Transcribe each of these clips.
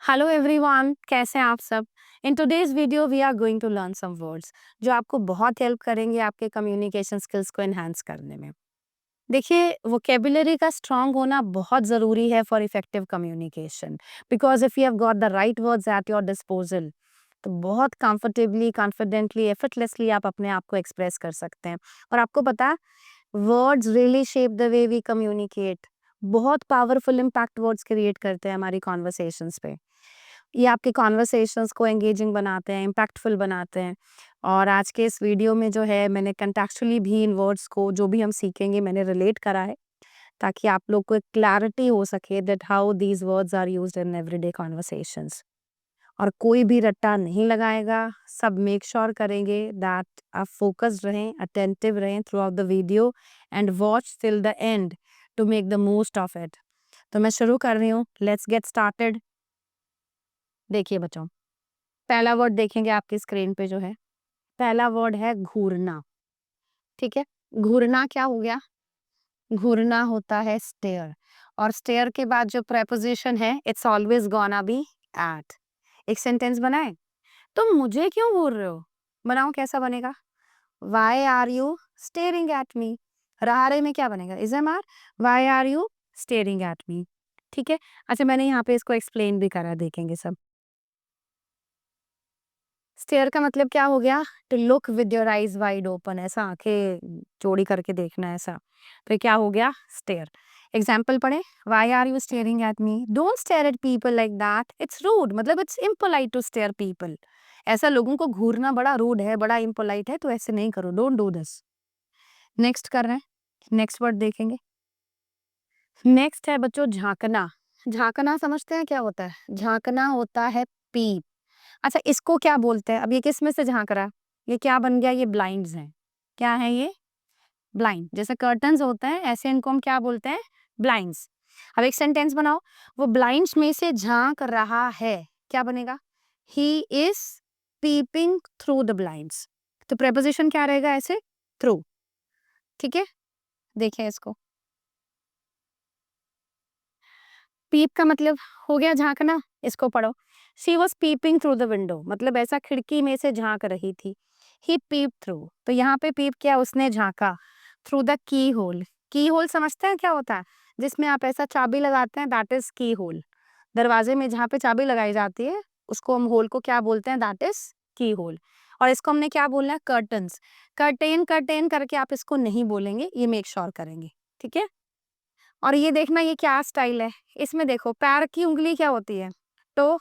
Hello everyone, कैसे हैं आप सब। In today's video we are going to learn some words जो आपको बहुत हेल्प करेंगे आपके कम्युनिकेशन स्किल्स को एनहांस करने में। देखिए, वोकेबुलरी का स्ट्रांग होना बहुत ज़रूरी है for effective communication, because if you have got the right words at your disposal तो बहुत कंफर्टेबली, कॉन्फिडेंटली, एफर्टलेसली आप अपने आप को एक्सप्रेस कर सकते हैं। और आपको पता है, words really shape the way we communicate. बहुत पावरफुल इम्पैक्ट वर्ड्स क्रिएट करते हैं हमारी कॉन्वर्सेशंस पे। ये आपके कॉन्वर्सेशंस को एंगेजिंग बनाते हैं, इम्पैक्टफुल बनाते हैं। और आज के इस वीडियो में जो है मैंने कंटेक्चुअली भी इन वर्ड्स को जो भी हम सीखेंगे मैंने रिलेट करा है, ताकि आप लोग को एक क्लैरिटी हो सके that how these words are used in everyday conversations. और कोई भी रट्टा नहीं लगाएगा, सब मेक श्योर करेंगे दैट आप फोकस्ड रहें, अटेंटिव रहें throughout the video and watch till the end to make the most of it. तो मैं शुरू कर रही हूँ, लेट्स गेट स्टार्टेड। देखिए बच्चों, पहला वर्ड देखेंगे आपकी स्क्रीन पे जो है, पहला वर्ड है घूरना। ठीक है, घूरना क्या हो गया? घूरना होता है स्टेयर। और स्टेयर के बाद जो प्रेपोजिशन है it's always gonna be at. एक सेंटेंस बनाए, तुम मुझे क्यों घूर रहे हो? बनाओ, कैसा बनेगा? Why are you staring at me? रहारे में क्या बनेगा? Is M R. Why are you staring at me? ठीक है। अच्छा, मैंने यहाँ पे इसको एक्सप्लेन भी करा, देखेंगे सब। स्टेयर का मतलब क्या हो गया? To look with your eyes wide open, ऐसा आंखें चौड़ी करके देखना, ऐसा। तो ये क्या हो गया? स्टेयर। एग्जाम्पल पढ़े, why are you staring at me? Don't stare at people like that, it's rude, मतलब it's impolite to stare people. ऐसा लोगों को घूरना बड़ा रूड है, बड़ा इम्पोलाइट है, तो ऐसे नहीं करो, डोंट डू दिस। नेक्स्ट कर रहे हैं, नेक्स्ट वर्ड देखेंगे। नेक्स्ट है बच्चों झांकना। झांकना समझते हैं क्या होता है? झांकना होता है पीप। अच्छा, इसको क्या बोलते हैं? अब ये किस में से झांक रहा है? ये क्या बन गया? ये ब्लाइंड्स हैं। क्या है ये? ब्लाइंड। जैसे कर्टन्स होते हैं ऐसे इनको हम क्या बोलते हैं? ब्लाइंड्स। अब एक सेंटेंस बनाओ, वो ब्लाइंड्स में से झांक रहा है, क्या बनेगा? He is peeping through the blinds. तो प्रेपोजिशन क्या रहेगा ऐसे? थ्रू। ठीक है, देखिए इसको। पीप का मतलब हो गया झांकना। इसको पढ़ो, she was peeping through the window, मतलब ऐसा खिड़की में से झांक रही थी। ही पीप थ्रू, तो यहाँ पे पीप क्या? उसने झांका। Through the keyhole. Keyhole समझते हैं क्या होता है? जिसमें आप ऐसा चाबी लगाते हैं, दैट इज की होल। दरवाजे में जहाँ पे चाबी लगाई जाती है उसको हम होल को क्या बोलते हैं? दैट इज की होल। और इसको हमने क्या बोलना है? कर्टन्स। कर्टेन कर्टेन करके आप इसको नहीं बोलेंगे, ये मेक श्योर करेंगे। ठीक है। और ये देखना, ये क्या स्टाइल है? इसमें देखो, पैर की उंगली क्या होती है? टो।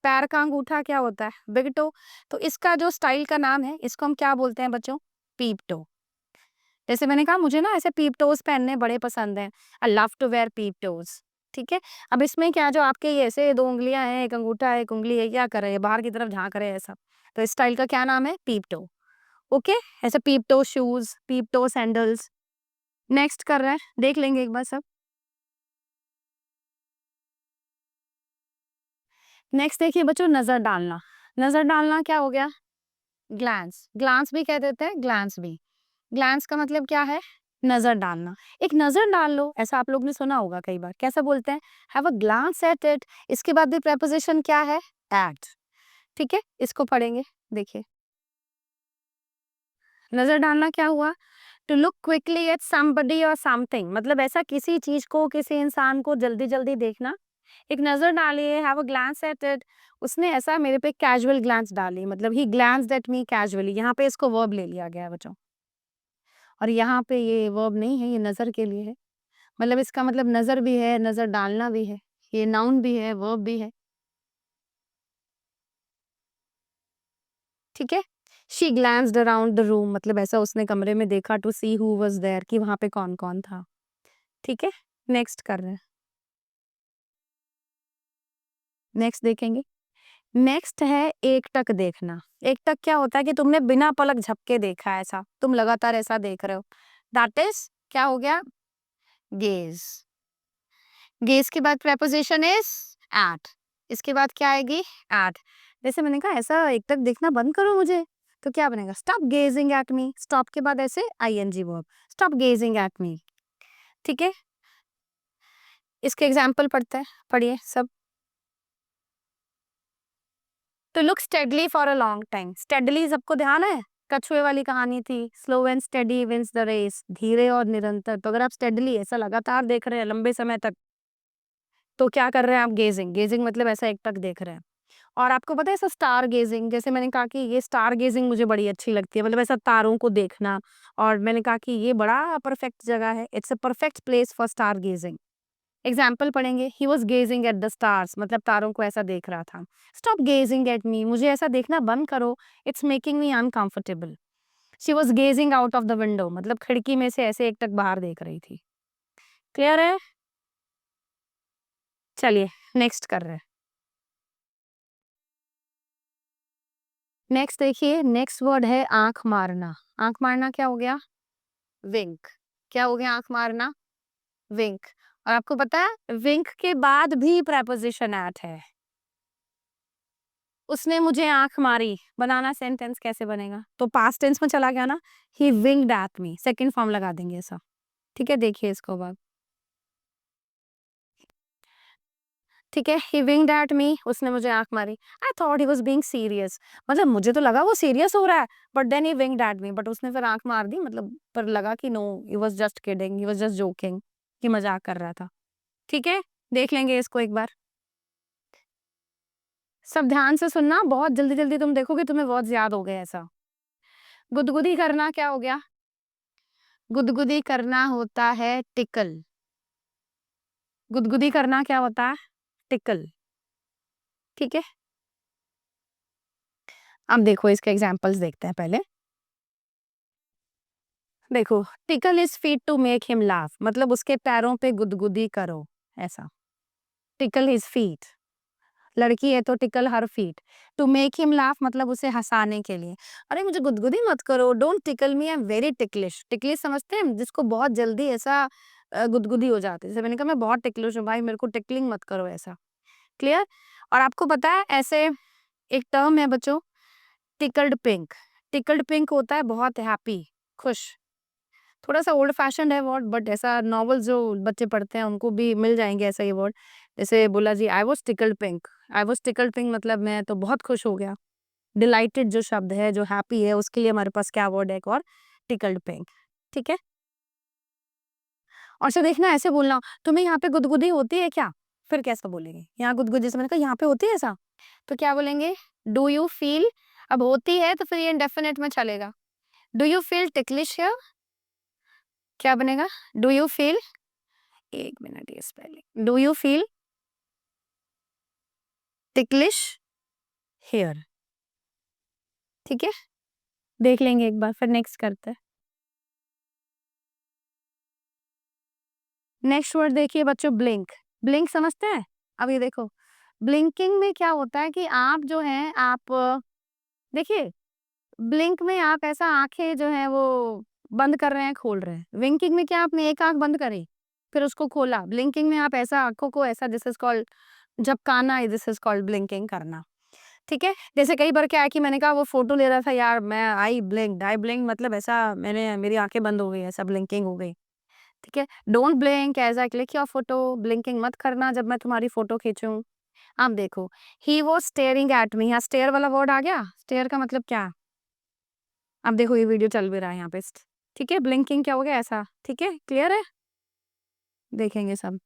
पैर का अंगूठा क्या होता है? Big toe. तो इसका जो स्टाइल का नाम है, इसको हम क्या बोलते हैं बच्चों? पीप टो। जैसे मैंने कहा, मुझे ना ऐसे पीप टोज पहनने बड़े पसंद हैं। I love to wear peep toes. ठीक है। अब इसमें क्या, जो आपके ये ऐसे दो उंगलियां हैं, एक अंगूठा है, एक उंगली है, क्या कर रहे हैं? बाहर की तरफ झांक रहे हैं ऐसा। तो इस स्टाइल का क्या नाम है? Peep toe. ओके। ऐसे peep toe shoes, peep toe sandals. Next कर रहे हैं, देख लेंगे एक बार सब। नेक्स्ट देखिए बच्चों, नजर डालना। नजर डालना क्या हो गया? ग्लांस। ग्लांस भी कह देते हैं, ग्लांस भी। ग्लांस का मतलब क्या है? नजर डालना। एक नजर डाल लो, ऐसा आप लोग ने सुना होगा कई बार। कैसा बोलते हैं? Have a glance at it. इसके बाद भी प्रेपोजिशन क्या है? एट। ठीक है, इसको पढ़ेंगे। देखिए, नजर डालना क्या हुआ? To look quickly at somebody और समथिंग, मतलब ऐसा किसी चीज को, किसी इंसान को जल्दी जल्दी देखना। एक नजर डालिए, have a glance at it. उसने ऐसा मेरे पे कैजुअल ग्लांस डाली, मतलब he glanced at me casually. यहाँ पे इसको वर्ब ले लिया गया है बच्चों। और यहाँ पे ये वर्ब नहीं है, ये नजर के लिए है। मतलब इसका मतलब नजर भी है, नजर डालना भी है। ये नाउन भी है, वर्ब भी है। ठीक है। She glanced around the room, मतलब ऐसा उसने कमरे में देखा, to see who was there, कि वहां पे कौन कौन था। ठीक है। नेक्स्ट कर रहे हैं, नेक्स्ट देखेंगे। नेक्स्ट है एकटक देखना। एकटक क्या होता है? कि तुमने बिना पलक झपके देखा है, ऐसा तुम लगातार ऐसा देख रहे हो। दैट इज क्या हो गया? गेज। गेज के बाद preposition इज एट। इसके बाद क्या आएगी? एट। जैसे मैंने कहा, ऐसा एकटक देखना बंद करो मुझे, तो क्या बनेगा? Stop gazing at me. Stop के बाद ऐसे ING verb, stop gazing at me. ठीक है। इसके एग्जाम्पल पढ़ते हैं, पढ़िए सब। To look steadily for a long time. Steadily सबको ध्यान है, कछुए वाली कहानी थी, slow and steady wins the race, धीरे और निरंतर। तो अगर आप स्टेडली ऐसा लगातार देख रहे हैं लंबे समय तक, तो क्या कर रहे हैं आप? गेजिंग। गेजिंग मतलब ऐसा एकटक देख रहे हैं। और आपको पता है ऐसा स्टार गेजिंग, जैसे मैंने कहा कि ये स्टार गेजिंग मुझे बड़ी अच्छी लगती है, मतलब ऐसा तारों को देखना। और मैंने कहा कि ये बड़ा परफेक्ट जगह है, it's a perfect place for stargazing. Example पढ़ेंगे, he was gazing at the stars, मतलब तारों को ऐसा देख रहा था। स्टॉप गेजिंग एट मी, मुझे ऐसा देखना बंद करो, it's making me uncomfortable. She was gazing out of the window, मतलब खिड़की में से ऐसे एकटक बाहर देख रही थी। क्लियर है? चलिए नेक्स्ट कर रहे हैं। नेक्स्ट देखिए, नेक्स्ट वर्ड है आंख मारना। आंख मारना क्या हो गया? विंक। क्या हो गया आंख मारना? विंक। और आपको पता है विंक के बाद भी प्रेपोजिशन एट है। उसने मुझे आंख मारी, बनाना सेंटेंस कैसे बनेगा? तो पास्ट टेंस में चला गया ना, ही winked at me, second form लगा देंगे ऐसा। ठीक है, देखिए इसको अब। ठीक है, ही विंक्ड एट मी, उसने मुझे आंख मारी। I thought he was being serious, मतलब मुझे तो लगा वो सीरियस हो रहा है, but then he winked at me, but उसने फिर आंख मार दी, मतलब पर लगा कि no, he was just kidding, he was just joking, कि मजाक कर रहा था। ठीक है, देख लेंगे इसको एक बार। सब ध्यान से सुनना, बहुत जल्दी जल्दी तुम देखोगे तुम्हें वर्ड्स याद हो गए ऐसा। गुदगुदी करना क्या हो गया? गुदगुदी करना होता है टिकल। गुदगुदी करना क्या होता है? टिकल। ठीक है, अब देखो इसके एग्जांपल्स देखते हैं पहले। देखो, tickle his feet to make him laugh, मतलब उसके पैरों पे गुदगुदी करो, ऐसा। टिकल हिज फीट, लड़की है तो tickle her feet. To make him laugh मतलब उसे हंसाने के लिए। अरे मुझे गुदगुदी मत करो, don't tackle me, I am very ticklish. Ticklish समझते हैं, जिसको बहुत जल्दी ऐसा गुदगुदी हो जाती है। जैसे मैंने कहा मैं बहुत टिकलिश हूँ भाई, मेरे को टिकलिंग मत करो ऐसा। क्लियर? और आपको पता है ऐसे एक टर्म है बच्चों, टिकल्ड पिंक। टिकल्ड पिंक होता है बहुत हैप्पी, खुश। थोड़ा सा ओल्ड फैशन है वर्ड, बट ऐसा नॉवेल जो बच्चे पढ़ते हैं उनको भी मिल जाएंगे ऐसा ही वर्ड। जैसे बोला जी, I was tickled pink. I was tickled pink मतलब मैं तो बहुत खुश हो गया। डिलाइटेड जो शब्द है, जो हैप्पी है, उसके लिए हमारे पास क्या वर्ड है एक और? Tickled pink. ठीक है, और से देखना ऐसे बोलना, तुम्हें यहाँ पे गुदगुदी होती है क्या? फिर कैसा बोलेंगे? यहाँ गुदगुदी, जैसे मैंने कहा यहाँ पे होती है ऐसा, तो क्या बोलेंगे? Do you feel. अब होती है तो फिर ये इंडेफिनिट में चलेगा। Do you feel ticklish here? क्या बनेगा? डू यू फील, एक मिनट ये spelling, do you feel ticklish here? ठीक है, देख लेंगे एक बार, फिर नेक्स्ट करते हैं। नेक्स्ट वर्ड देखिए बच्चों, ब्लिंक। ब्लिंक समझते हैं? अब ये देखो, ब्लिंकिंग में क्या होता है कि आप जो है आप देखिए, ब्लिंक में आप ऐसा आंखें जो है वो बंद कर रहे हैं, खोल रहे हैं। विंकिंग में क्या आपने एक आंख बंद करी, फिर उसको खोला। ब्लिंकिंग में आप ऐसा आंखों को ऐसा, दिस इज कॉल्ड झपकाना, दिस इज कॉल्ड ब्लिंकिंग करना। ठीक है, जैसे कई बार क्या है कि मैंने कहा वो फोटो ले रहा था यार, मैं आई ब्लिंक मतलब ऐसा, मैंने मेरी आंखें बंद हो गई, ऐसा ब्लिंकिंग हो गई। ठीक है, don't blink as I click your photo, blinking मत करना जब मैं तुम्हारी फोटो खींचूं। अब देखो, he was staring at me, यहाँ स्टेयर वाला वर्ड आ गया। स्टेयर का मतलब क्या? अब देखो ये वीडियो चल भी रहा है यहाँ पे। ठीक है, ब्लिंकिंग क्या हो गया ऐसा। ठीक है, क्लियर है? देखेंगे सब।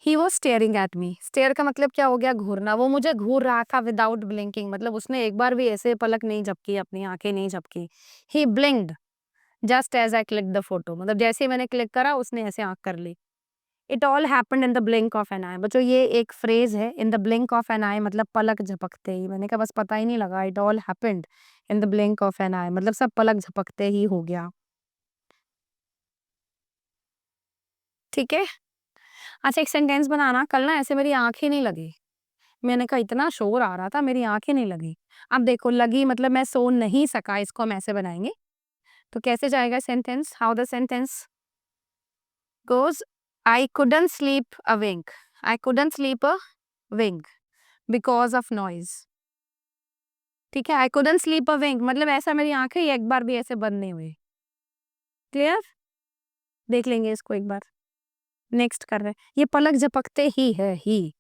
He was staring at me, stare का मतलब क्या हो गया? घूरना। वो मुझे घूर रहा था विदाउट ब्लिंकिंग, मतलब उसने एक बार भी ऐसे पलक नहीं झपकी, अपनी आंखें नहीं झपकी। He blinked just as I click the photo, मतलब जैसे ही मैंने क्लिक करा उसने ऐसे आंख कर ली। It all happened in the blink of an eye. बच्चों ये एक फ्रेज है, in the blink of an eye, मतलब पलक झपकते ही। मैंने कहा बस पता ही नहीं लगा, it all happened in the blink of an eye, मतलब सब पलक झपकते ही हो गया। ठीक है, अच्छा एक सेंटेंस बनाना, कल ना ऐसे मेरी आंख ही नहीं लगी। मैंने कहा इतना शोर आ रहा था, मेरी आंखें नहीं लगी। अब देखो, लगी मतलब मैं सो नहीं सका, इसको हम ऐसे बनाएंगे। तो कैसे जाएगा sentence? How the sentence goes, I couldn't sleep a wink. I couldn't sleep a wink because of noise. ठीक है, I couldn't sleep a wink मतलब ऐसा मेरी आंखें एक बार भी ऐसे बंद नहीं हुई। क्लियर? देख लेंगे इसको एक बार। नेक्स्ट कर रहे हैं, ये पलक झपकते ही है, ही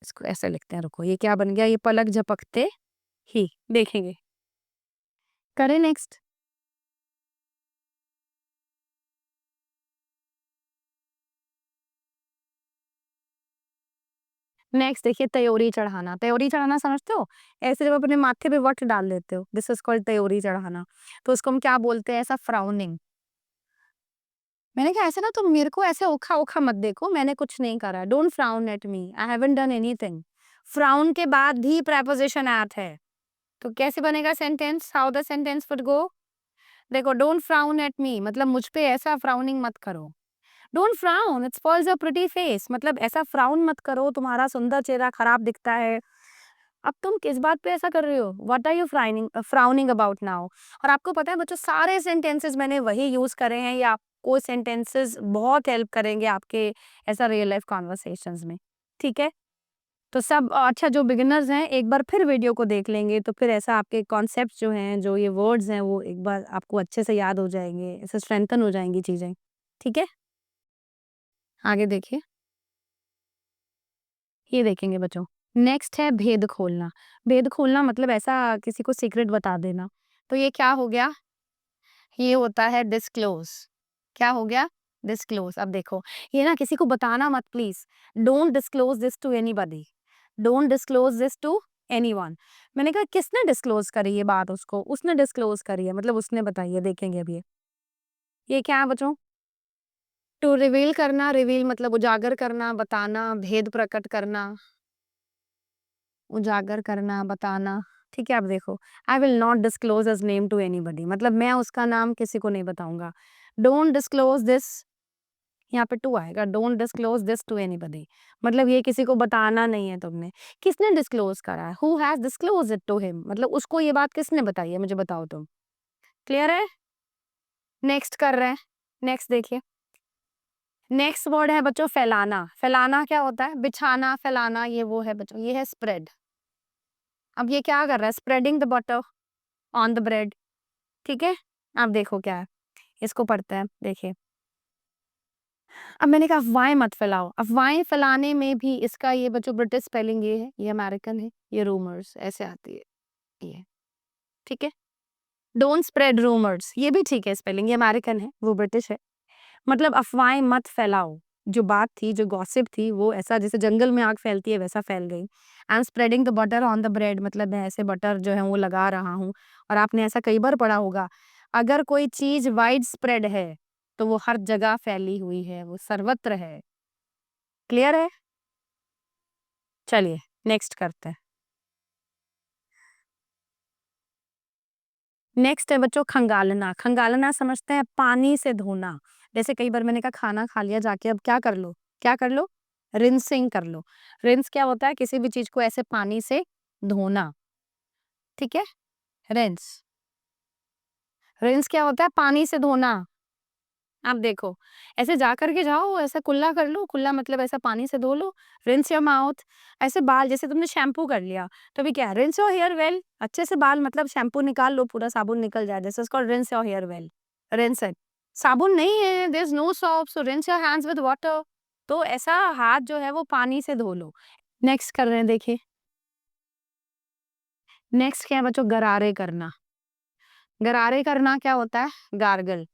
इसको ऐसे लिखते हैं, रुको, ये क्या बन गया? ये पलक झपकते ही, देखेंगे। करें नेक्स्ट। नेक्स्ट देखिए, त्योरी चढ़ाना। त्योरी चढ़ाना समझते हो? ऐसे जब अपने माथे पे वट डाल लेते हो, दिस इज कॉल्ड त्योरी चढ़ाना। तो उसको हम क्या बोलते हैं? ऐसा फ्राउनिंग। मैंने कहा ऐसे ना तुम मेरे को ऐसे ओखा-ओखा मत देखो, मैंने कुछ नहीं करा। Don't frown at me, I haven't done anything. Frown के बाद भी प्रीपोजिशन एट है। तो कैसे बनेगा sentence? How the sentence would go? देखो, डोंट फ्राउन एट मी मतलब मुझ पे ऐसा फ्राउनिंग मत करो। Don't frown, it spoils your pretty face, मतलब ऐसा फ्राउन मत करो, तुम्हारा सुंदर चेहरा खराब दिखता है। अब तुम किस बात पे ऐसा कर रहे हो? What are you frowning about now? और आपको पता है बच्चों, सारे सेंटेंसेस मैंने वही यूज करे हैं, ये आपको सेंटेंसेस बहुत हेल्प करेंगे आपके ऐसा रियल लाइफ कॉन्वर्सेशंस में। ठीक है? तो सब अच्छा, जो बिगिनर्स हैं एक बार फिर वीडियो को देख लेंगे तो फिर ऐसा आपके कॉन्सेप्ट जो हैं, जो ये वर्ड्स हैं, वो एक बार आपको अच्छे से याद हो जाएंगे, ऐसे स्ट्रेंथन हो जाएंगी चीजें। ठीक है? आगे देखिए, ये देखेंगे बच्चों। नेक्स्ट है भेद खोलना। भेद खोलना मतलब ऐसा किसी को सीक्रेट बता देना। तो ये क्या हो गया? ये होता है डिस्क्लोज। क्या हो गया? डिस्क्लोज। अब देखो, ये ना किसी को बताना मत please. Don't disclose this to anybody. Don't disclose this to anyone. मैंने कहा किसने डिस्क्लोज करी ये बात? उसको, उसने डिस्क्लोज करी है, मतलब उसने बताई है। देखेंगे अभी ये क्या है बच्चों? टू रिवील करना। रिवील मतलब उजागर करना, बताना, भेद प्रकट करना, उजागर करना, बताना। ठीक है, अब देखो, I will not disclose his name to anybody मतलब मैं उसका नाम किसी को नहीं बताऊंगा। डोंट डिस्क्लोज दिस, यहाँ पे टू आएगा। Don't disclose this to anybody मतलब ये किसी को बताना नहीं है तुमने। किसने डिस्क्लोज करा है? Who has disclose it to him मतलब उसको ये बात किसने बताई है? मुझे बताओ तुम। क्लियर है? नेक्स्ट कर रहे हैं। नेक्स्ट देखिए, नेक्स्ट वर्ड है बच्चों फैलाना। फैलाना क्या होता है? बिछाना, फैलाना, ये वो है बच्चों, ये है स्प्रेड। अब ये क्या कर रहा है? Spreading the butter on the bread. ठीक है? अब देखो क्या है, इसको पढ़ते हैं, देखिए। अब मैंने कहा अफ़वाहें मत फैलाओ। अफ़वाहें फैलाने में भी इसका ये बच्चों ब्रिटिश स्पेलिंग ये है, ये अमेरिकन है, ये रूमर्स ऐसे आती है, ये। ठीक है? डोंट स्प्रेड रूमर्स, ये भी ठीक है स्पेलिंग, ये अमेरिकन है, वो ब्रिटिश है। मतलब अफ़वाहें मत फैलाओ। जो बात थी, जो गॉसिप थी, वो ऐसा जैसे जंगल में आग फैलती है वैसा फैल गई। I am spreading the butter on the bread मतलब मैं ऐसे बटर जो है वो लगा रहा हूँ। और आपने ऐसा कई बार पढ़ा होगा, अगर कोई चीज़ वाइड स्प्रेड है, तो वो हर जगह फैली हुई है, वो सर्वत्र है। क्लियर है? चलिए नेक्स्ट करते हैं। नेक्स्ट है बच्चों खंगालना। खंगालना समझते हैं? पानी से धोना। जैसे कई बार मैंने कहा खाना खा लिया जाके, अब क्या कर लो? क्या कर लो? रिंसिंग कर लो। रिंस क्या होता है? किसी भी चीज को ऐसे पानी से धोना। ठीक है? रिंस। रिंस क्या होता है? पानी से धोना। आप देखो, ऐसे जा करके जाओ, ऐसा कुल्ला कर लो, कुल्ला मतलब ऐसा पानी से धो लो। Rinse your mouth. ऐसे बाल, जैसे तुमने शैम्पू कर लिया, तो अभी क्या है? Rinse your hair well. अच्छे से बाल मतलब शैम्पू निकाल लो, पूरा साबुन निकल जाए, this is called rinse your hair well. Rinse it. साबुन नहीं है, there is no soap, so rinse your hands with water. तो ऐसा हाथ जो है वो पानी से धो लो। नेक्स्ट कर रहे हैं, देखिए। नेक्स्ट क्या है बच्चों? गरारे करना। गरारे करना क्या होता है? गार्गल।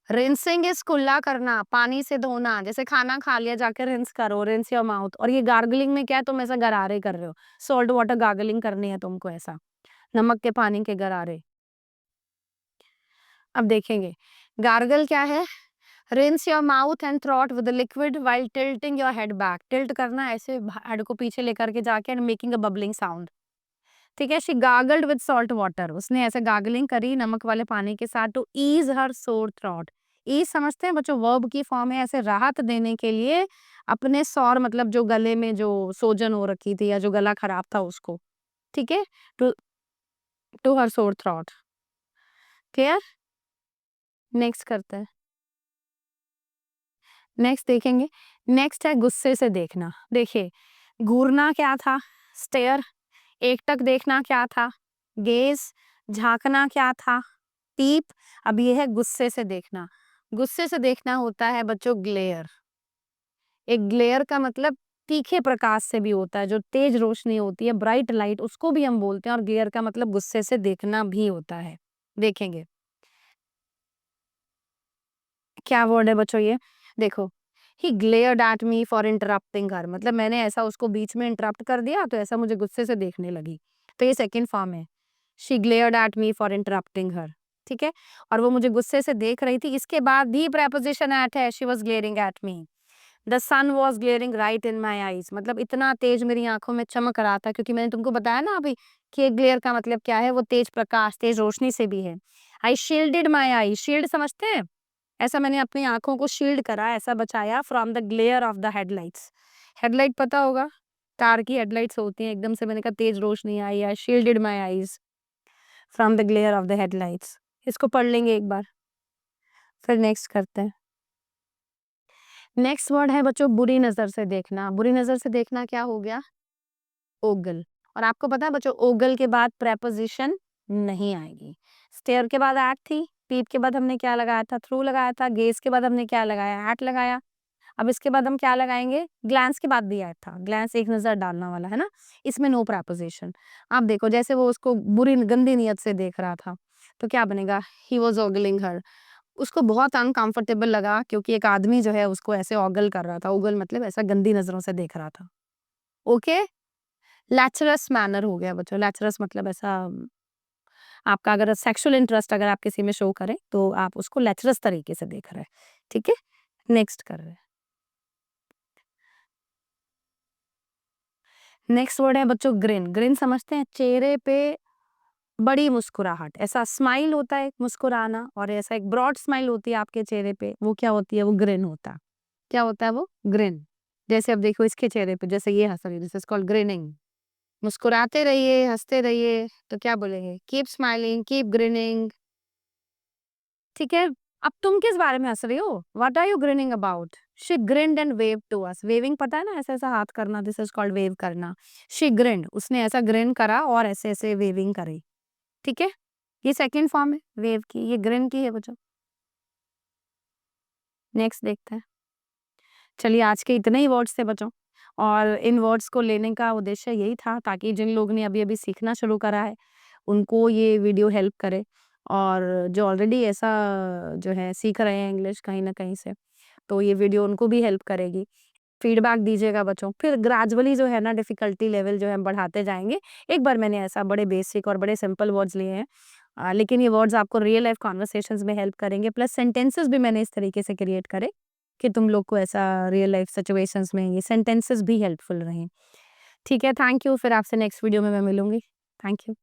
रिंसिंग इज कुल्ला करना, पानी से धोना। जैसे खाना खा लिया, जाके रिंस करो, रिंस योर माउथ। और ये गार्गलिंग में क्या है? तुम ऐसा गरारे कर रहे हो, सॉल्ट वाटर गार्गलिंग करनी है तुमको, ऐसा नमक के पानी के गरारे। अब देखेंगे, गार्गल क्या है? Rinse your mouth and throat with liquid while tilting your head back. Tilt करना, ऐसे हेड को पीछे लेकर के जाके, and making a bubbling sound. ठीक है? शी गार्गल्ड विद सॉल्ट वाटर, उसने ऐसे गार्गलिंग करी नमक वाले पानी के साथ, to ease her sore throat. Ease समझते हैं बच्चों? वर्ब की फॉर्म है, ऐसे राहत देने के लिए अपने सौर मतलब जो गले में जो सोजन हो रखी थी या जो गला खराब था उसको। ठीक है? To to her sore throat. Clear? Next करते हैं। नेक्स्ट देखेंगे। नेक्स्ट है गुस्से से देखना। देखिए, घूरना क्या था? स्टेयर। एकटक देखना क्या था? गेज। झांकना क्या था? पीप। अब ये है गुस्से से देखना। गुस्से से देखना होता है बच्चों ग्लेयर। एक ग्लेयर का मतलब तीखे प्रकाश से भी होता है, जो तेज रोशनी होती है, ब्राइट लाइट, उसको भी हम बोलते हैं, और ग्लेयर का मतलब गुस्से से देखना भी होता है। देखेंगे। क्या वर्ड है बच्चों ये? देखो, he glared at me for interrupting her, मतलब मैंने ऐसा उसको बीच में इंटरप्ट कर दिया, तो ऐसा मुझे गुस्से से देखने लगी। तो ये सेकंड फॉर्म है। She glared at me for interrupting her, ठीक है? और वो मुझे गुस्से से देख रही थी, इसके बाद भी प्रेपोज़िशन एट है, she was glaring at me. The sun was glaring right in my eyes, मतलब इतना तेज मेरी आँखों में चमक रहा था, क्योंकि मैंने तुमको बताया ना अभी कि ग्लेयर का मतलब क्या है, वो तेज प्रकाश, तेज रोशनी से भी है। आई शील्डेड माय आई, शील्ड समझते हैं? ऐसा मैंने अपनी आँखों को शील्ड करा, ऐसा बचाया from the glare of the headlights. Headlight पता होगा? कार की हेडलाइट्स होती हैं, एकदम से मैंने कहा तेज रोशनी आई, I shielded my eyes from the glare of the headlights. इसको पढ़ लेंगे एक बार, फिर नेक्स्ट करते हैं। नेक्स्ट वर्ड है बच्चों बुरी नज़र से देखना। बुरी नज़र से देखना क्या हो गया? ओगल। और आपको पता है बच्चों, ओगल के बाद प्रेपोज़िशन नहीं आएगी। स्टेयर के बाद एट थी, पीप के बाद हमने क्या लगाया था? थ्रू लगाया था, गेज़ के बाद हमने क्या लगाया? एट लगाया। अब इसके बाद हम क्या लगाएँगे? ग्लैंस के बाद भी एट था। ग्लैंस एक नज़र डालना वाला, है ना? इसमें नो प्रेपोज़िशन। अब देखो, जैसे वो उसको बुरी गंदी नियत से देख रहा था, तो क्या बनेगा? ही वाज़ ओगलिंग हर। उसको बहुत अनकंफर्टेबल लगा, क्योंकि एक आदमी जो है उसको ऐसे ओगल कर रहा था। ओगल मतलब ऐसा गंदी नज़रों से देख रहा था। ओके? लेचरस मैनर हो गया बच्चों। लेचरस मतलब ऐसा, आपका अगर सेक्सुअल इंटरेस्ट अगर आप किसी में शो करें, तो आप उसको लेचरस तरीके से देख रहे हैं। ठीक है? नेक्स्ट कर रहे हैं। नेक्स्ट वर्ड है बच्चों ग्रिन। ग्रिन समझते हैं? चेहरे पे बड़ी मुस्कुराहट, ऐसा स्माइल होता है, एक मुस्कुराना, और ऐसा एक ब्रॉड स्माइल होती है आपके चेहरे पे, वो क्या होती है? वो ग्रिन होता है। क्या होता है वो? ग्रिन। जैसे अब देखो इसके चेहरे पे, जैसे ये हँस रही है, दिस इज़ कॉल्ड ग्रिनिंग। मुस्कुराते रहिए, हँसते रहिए, तो क्या बोलेंगे? Keep smiling, keep grinning. ठीक है? अब तुम किस बारे में हँस रही हो? What are you grinning about? She grinned and waved to us. Waving पता है ना, ऐसा-ऐसा हाथ करना, दिस इज़ कॉल्ड वेव करना। शी ग्रिन्ड, उसने ऐसा ग्रिन करा और ऐसे-ऐसे वेविंग करी। ठीक है? ये सेकंड फॉर्म है वेव की, ये ग्रिन की है बच्चों। नेक्स्ट देखते हैं। चलिए, आज के इतने ही वर्ड्स थे बच्चों, और इन वर्ड्स को लेने का उद्देश्य यही था, ताकि जिन लोग ने अभी-अभी सीखना शुरू करा है, उनको ये वीडियो हेल्प करे, और जो ऑलरेडी ऐसा जो है सीख रहे हैं इंग्लिश कहीं न कहीं से, तो ये वीडियो उनको भी हेल्प करेगी। फीडबैक दीजिएगा बच्चों, फिर ग्रेजुअली जो है ना डिफ़िकल्टी लेवल जो है हम बढ़ाते जाएँगे। एक बार मैंने ऐसा बड़े बेसिक और बड़े सिंपल वर्ड्स लिए हैं, लेकिन ये वर्ड्स आपको रियल लाइफ़ कन्वर्सेशंस में हेल्प करेंगे, प्लस सेंटेंसेस भी मैंने इस तरीके से क्रिएट करे कि तुम लोग को ऐसा रियल लाइफ़ सिचुएशंस में ये सेंटेंसेस भी हेल्पफुल रहें। ठीक है, थैंक यू, फिर आपसे नेक्स्ट वीडियो में मैं मिलूँगी। Thank you.